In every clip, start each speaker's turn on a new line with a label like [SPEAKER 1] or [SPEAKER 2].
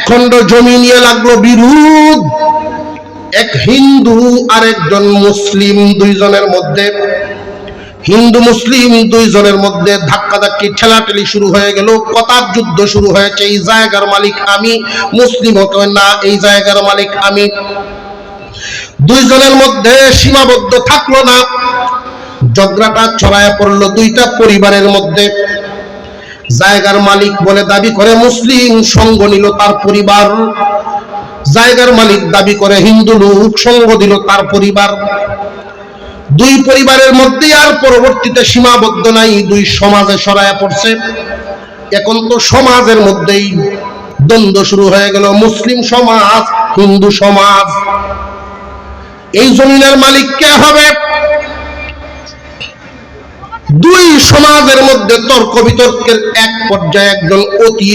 [SPEAKER 1] খণ্ড জমি নিয়ে লাগলো বিরোধ। এক হিন্দু আর একজন মুসলিম, দুইজনের মধ্যে, হিন্দু মুসলিম দুইজনের মধ্যে ধাক্কাধাক্কি ঠেলাঠেলি শুরু হয়ে গেল। কথার যুদ্ধ শুরু হয়েছে। এই জায়গার মালিক আমি, মুসলিম হতো না এই জায়গার মালিক আমি। দুইজনের মধ্যে সীমাবদ্ধ থাকলো না, ঝগড়াটা ছড়ায় পড়লো দুইটা পরিবারের মধ্যে। জায়গার মালিক বলে দাবি করে মুসলিম সঙ্গ নিল তার পরিবার, জায়গার মালিক দাবি করে হিন্দু লোক সঙ্গ দিল তার পরিবার। দুই পরিবারের মধ্যে আর পরবর্তীতে সীমাবদ্ধ নাই, দুই সমাজে ছড়ায় পড়ছে। এখন তো সমাজের মধ্যেই দ্বন্দ্ব শুরু হয়ে গেল, মুসলিম সমাজ হিন্দু সমাজ। এই জমিনের মালিক কে হবে? দুই সমাজের মধ্যে তর্ক বিতর্কের এক পর্যায়ে একজন অতি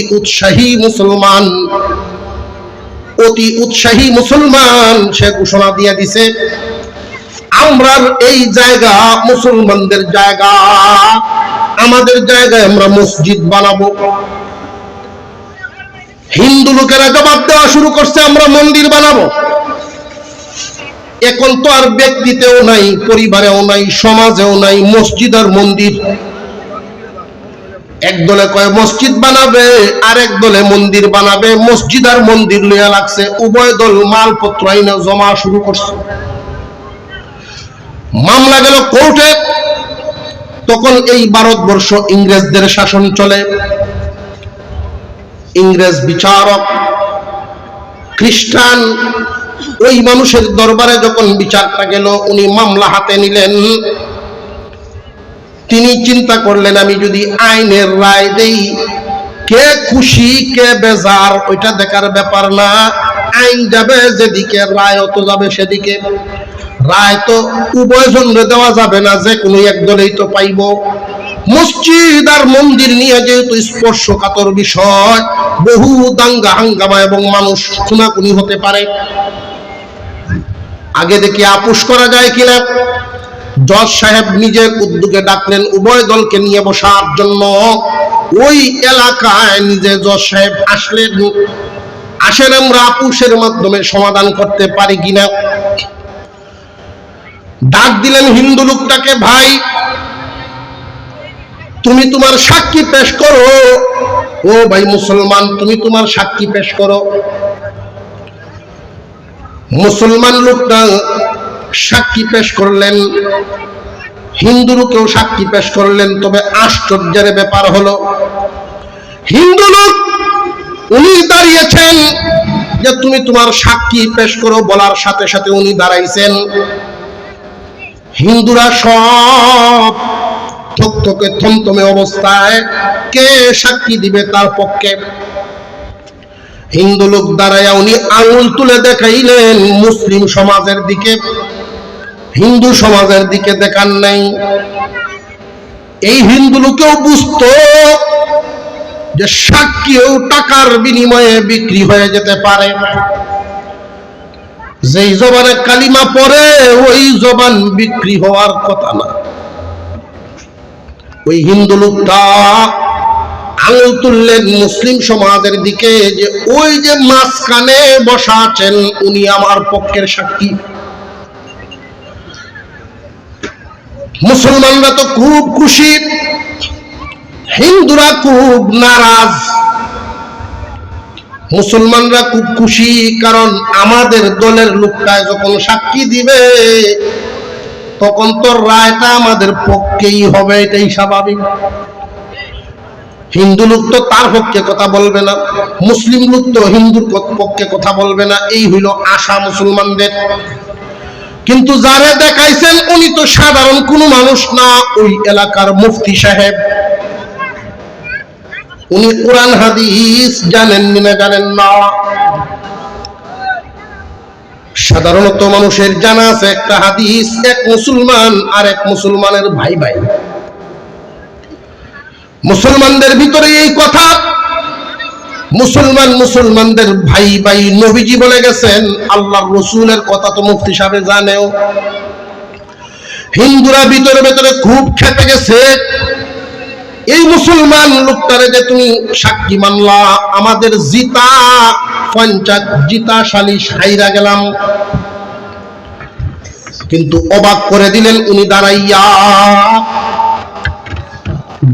[SPEAKER 1] উৎসাহী মুসলমান সে ঘোষণা দিয়ে দিছে, আমরা এই জায়গা মুসলমানদের জায়গা, আমাদের জায়গায় আমরা মসজিদ বানাবো। হিন্দু লোকেরা জবাব দেওয়া শুরু করছে, আমরা মন্দির বানাবো। এখন তো আর ব্যক্তিতেও নাই, পরিবারেও নাই, সমাজেও নাই মসজিদ আর মন্দির। এক দলে কয় মসজিদ বানাবে, আরেক দলে মন্দির বানাবে। মসজিদ আর মন্দির লইয়া লাগছে, উভয় দল মালপত্র আইনা জমা শুরু করছে। মামলা গেল কোর্টে। তখন এই ভারতবর্ষ ইংরেজদের শাসন চলে। ইংরেজ বিচারক খ্রিস্টান ওই মানুষের দরবারে যখন বিচারটা গেল, উনি মামলা হাতে নিলেন। তিনি চিন্তা করলেন আমি যদি আইনের রায় দেই, কে খুশি কে বেজার ওইটা দেখার ব্যাপার না, আইন যাবে যেদিকে রায়ও তো যাবে সেদিকে। রায় তো উভয়জনরে দেওয়া যাবে না, যে কোনো এক দলেই তো পাইব। মসজিদ আর মন্দির নিয়ে যেহেতু স্পর্শকাতর বিষয়, বহু দাঙ্গা হাঙ্গামা এবং মানুষ খুনাখুনি হতে পারে, আগে দেখি আপোষ করা যায় কিনা। জজ সাহেব নিজের উদ্যোগে ডাকলেন উভয় দলকে নিয়ে বসার জন্য। ওই এলাকায় নিজে জজ সাহেব আসেন আমরা আপোষের মাধ্যমে সমাধান করতে পারি কিনা। ডাক দিলেন হিন্দু লোকটাকে, ভাই তুমি তোমার সাক্ষী পেশ করো। ও ভাই মুসলমান, তুমি তোমার সাক্ষী পেশ করো। মুসলমান লোকটা সাক্ষী পেশ করলেন, হিন্দু লোকেও সাক্ষী পেশ করলেন। তবে আশ্চর্যের ব্যাপার হলো, হিন্দু লোক উনি দাঁড়িয়েছেন যে তুমি তোমার সাক্ষী পেশ করো, বলার সাথে সাথে উনি দাঁড়াইছেন। হিন্দুরা সব থকথকে থমথমে অবস্থায়, কে সাক্ষী দিবে তার পক্ষে। হিন্দু লোক দাঁড়াইয়া উনি আঙুল তুলে দেখাইলেন মুসলিম সমাজের দিকে, হিন্দু সমাজের দিকে দেখান নাই। এই হিন্দু লোকেও বুঝতো যে সাক্ষীও টাকার বিনিময়ে বিক্রি হয়ে যেতে পারে। যেই জবানে কালিমা পড়ে ওই জবান বিক্রি হওয়ার কথা না। ওই হিন্দু লোকটা আঙুল তুললেন মুসলিম সমাজের দিকে, যে ওই যে মাঝখানে বসা আছেন উনি আমার পক্ষের সাক্ষী। মুসলমানরা তো খুব খুশি, হিন্দুরা খুব নারাজ। মুসলমানরা খুব খুশি, কারণ আমাদের দলের লোকটায় যখন সাক্ষী দিবে তখন তো রায়টা আমাদের পক্ষেই হবে, এটাই স্বাভাবিক। হিন্দু লোক তো তার পক্ষে কথা বলবে না, মুসলিম লোক তো হিন্দুর পক্ষে কথা বলবে না, এই হইল আশা মুসলমানদের। কিন্তু যারা দেখাইছেন উনি তো সাধারণ কোনো মানুষ না, ওই এলাকার মুফতি সাহেব। উনি কোরআন হাদিস জানেন না জানেন না। সাধারণত মানুষের জানা আছে একটা হাদিস, এক মুসলমান আর এক মুসলমানের ভাই ভাই। মুসলমানদের ভিতরে এই কথা, মুসলমানদের ভাই ভাই। নবীজি বলে গেছেন, আল্লাহর রাসূলের কথা তো মুফতি সাহেব জানেও। হিন্দুরা ভিতরে ভিতরে খুব খেপে গেছে, এই মুসলমান লোকটারে যে তুমি সাক্ষী মানলা, আমাদের জিতা পঞ্চায়েত জিতা সালিশ হাইরা গেলাম। কিন্তু অবাক করে দিলেন উনি দাঁড়াইয়া।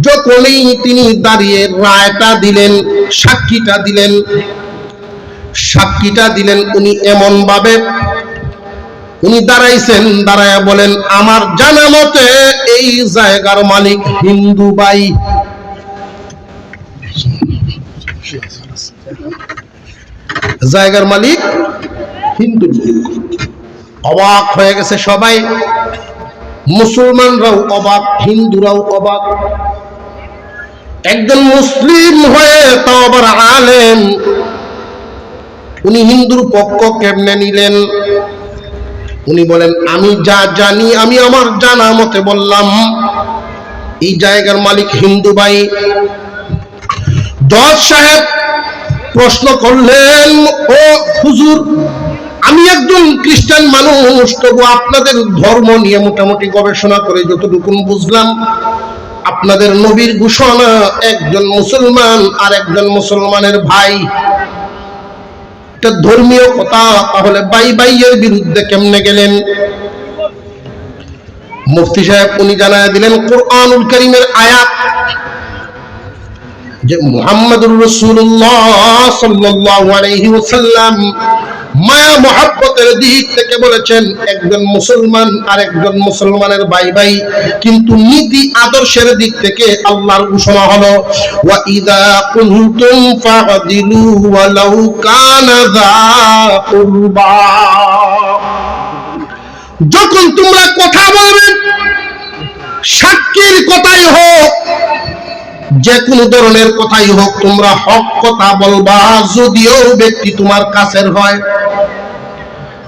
[SPEAKER 1] যখনই তিনি দাঁড়িয়ে রায়টা দিলেন, সাক্ষীটা দিলেন উনি এমন ভাবে উনি দাঁড়াইছেন, দাঁড়ায়া বলেন, আমার জানা মতে এই জায়গার মালিক হিন্দু ভাই। জায়গার মালিক হিন্দু। অবাক হয়ে গেছে সবাই, মুসলমানরাও অবাক, হিন্দুরাও অবাক। একজন মুসলিম হয়ে তাও আবার আলেম, উনি হিন্দুর পক্ষ কেমনে নিলেন? উনি বলেন, আমি যা জানি আমি আমার জানা মতে বললাম, এই জায়গার মালিক হিন্দু ভাই। জজ সাহেব প্রশ্ন করলেন, ও হুজুর, আমি একজন খ্রিস্টান মানুষ, তবু আপনাদের ধর্ম নিয়ে মোটামুটি গবেষণা করে যতটুকু বুঝলাম, আপনাদের নবীর ঘোষণা একজন মুসলমান আর একজন মুসলমানের ভাই, এটা ধর্মীয় কথা, তাহলে ভাই ভাইয়ের বিরুদ্ধে কেমনে গেলেন? মুফতি সাহেব উনি জানায় দিলেন কুরআনুল কারীমের আয়াত, যে মুহাম্মদুর রাসূলুল্লাহ সাল্লাল্লাহু আলাইহি ওয়াসাল্লাম মায়া মহব্বতের দিক থেকে বলেছেন একজন মুসলমান আর একজন মুসলমানের ভাই ভাই, কিন্তু নীতি আদর্শের দিক থেকে আল্লাহর ঘোষণা হলো, ওয়া ইযা কুনতুম ফা'দিলু ওয়ালাউ কানা যা কুরবা। যখন তোমরা কথা বলবে, সাক্ষীর কথাই হোক, যে কোনো ধরনের কথাই হোক, তোমরা হক কথা বলবা, যদিও ব্যক্তি তোমার কাছের হয়,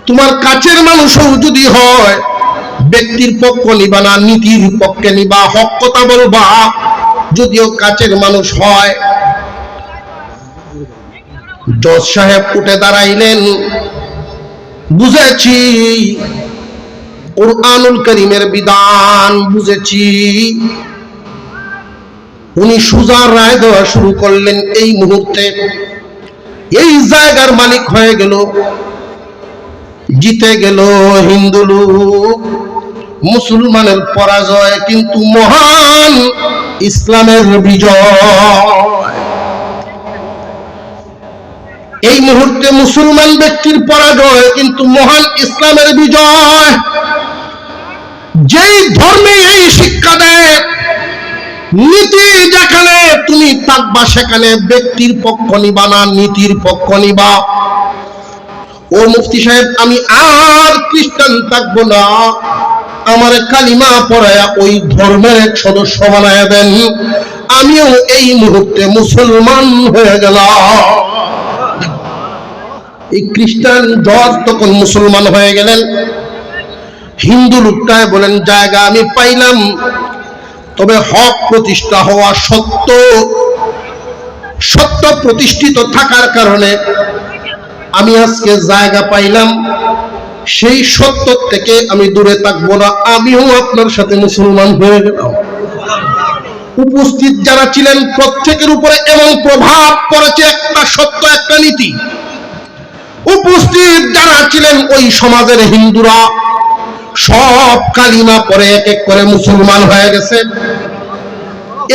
[SPEAKER 1] তোমার কাছের মানুষও যদি হয়, ব্যক্তির পক্ষ নিবা না, নীতির পক্ষে নিবা, হক কথা বলবা, যদিও কাছের মানুষ হয়। জজ সাহেব উঠে দাঁড়াইলেন, বুঝেছি কুরআনুল কারীমের বিধান, বুঝেছি। উনি সুজা রায় দেওয়া শুরু করলেন। এই মুহূর্তে এই জায়গার মালিক হয়ে গেল, জিতে গেল হিন্দু লোক, মুসলমানের পরাজয়, কিন্তু মহান ইসলামের বিজয়। এই মুহূর্তে মুসলমান ব্যক্তির পরাজয়, কিন্তু মহান ইসলামের বিজয়। যেই ধর্মে এই শিক্ষা দেয়, নীতি যেখানে তুমি থাকবা, সেখানে ব্যক্তির পক্ষ নিবা না, নীতির পক্ষ নিবা। ও মুফতি সাহেব, আমি আর খ্রিস্টান থাকবো না, আমার কালিমা পড়ায়া ওই ধর্মের এক সদস্য বানায়া দেন, আমিও এই মুহূর্তে মুসলমান হয়ে গেলাম। এই খ্রিস্টান জজ তখন মুসলমান হয়ে গেলেন। হিন্দু লোকটায় বলেন, জায়গা আমি পাইলাম, তবে হক প্রতিষ্ঠা হওয়া সত্য প্রতিষ্ঠিত থাকার কারণে আমি আজকে জায়গা পাইলাম, সেই সত্য থেকে আমি দূরে থাকবো না, আমিও আপনার সাথে মুসলমান হয়ে গেলাম। উপস্থিত যারা ছিলেন প্রত্যেকের উপরে এমন প্রভাব পড়েছে, একটা সত্য, একটা নীতি। উপস্থিত যারা ছিলেন ওই সমাজের হিন্দুরা সব কালিমা পরে এক এক করে মুসলমান হয়ে গেছে।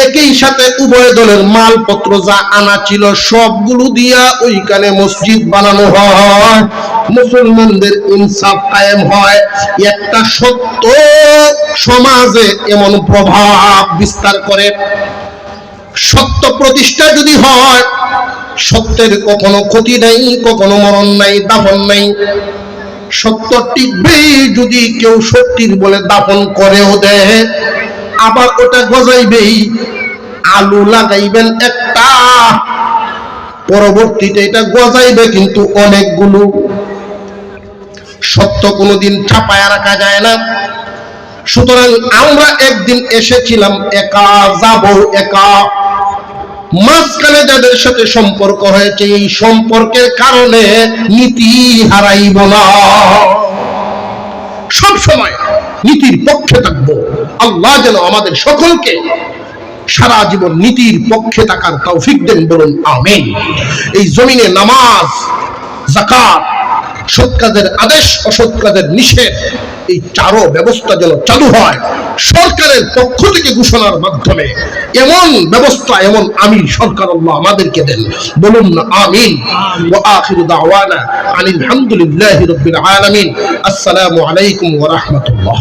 [SPEAKER 1] একই সাথে উভয় দলের মালপত্র যা আনা ছিল সবগুলো দিয়া ওইখানে মসজিদ বানানো হয়, মুসলমানদের ইনসাফ কায়েম হয়। একটা সত্য সমাজে এমন প্রভাব বিস্তার করে। সত্য প্রতিষ্ঠা যদি হয়, সত্যের কখনো ক্ষতি নাই, কখনো মরণ নাই, দাফন নাই। সত্য টিকবেই যদি কেউ সত্যির বলে দাফন করেও দেয়, আবার ওটা গজাইবেই। আলু লাগাইবেন একটা, পরবর্তীতে এটা গজাইবে কিন্তু অনেকগুলো। সত্য কোনোদিন চাপায়া রাখা যায় না। সুতরাং আমরা একদিন এসেছিলাম একা, যাব একা। মাঝখানে যাদের সাথে সম্পর্ক হয়েছে, এই সম্পর্কের কারণে নীতি হারাইব না, সব সময় নীতির পক্ষে থাকবো। আল্লাহ যেন আমাদের সকলকে সারা জীবন নীতির পক্ষে থাকার তৌফিক দেন, বলুন আমিন। এই জমিনে নামাজ, যাকাত, সৎ কাজের আদেশ, অসৎ কাজের নিষেধ, এই চারো ব্যবস্থা যেন চালু হয় সরকারের পক্ষ থেকে ঘোষণার মাধ্যমে। এমন ব্যবস্থা, এমন আমিন সরকার আল্লাহ আমাদেরকে দেন, বলুন না আমিন। ওয়া আখিরু দাওয়ানা আনিল হামদুলিল্লাহি রাব্বিল আলামিন। আসসালামু আলাইকুম ওয়া রাহমাতুল্লাহ।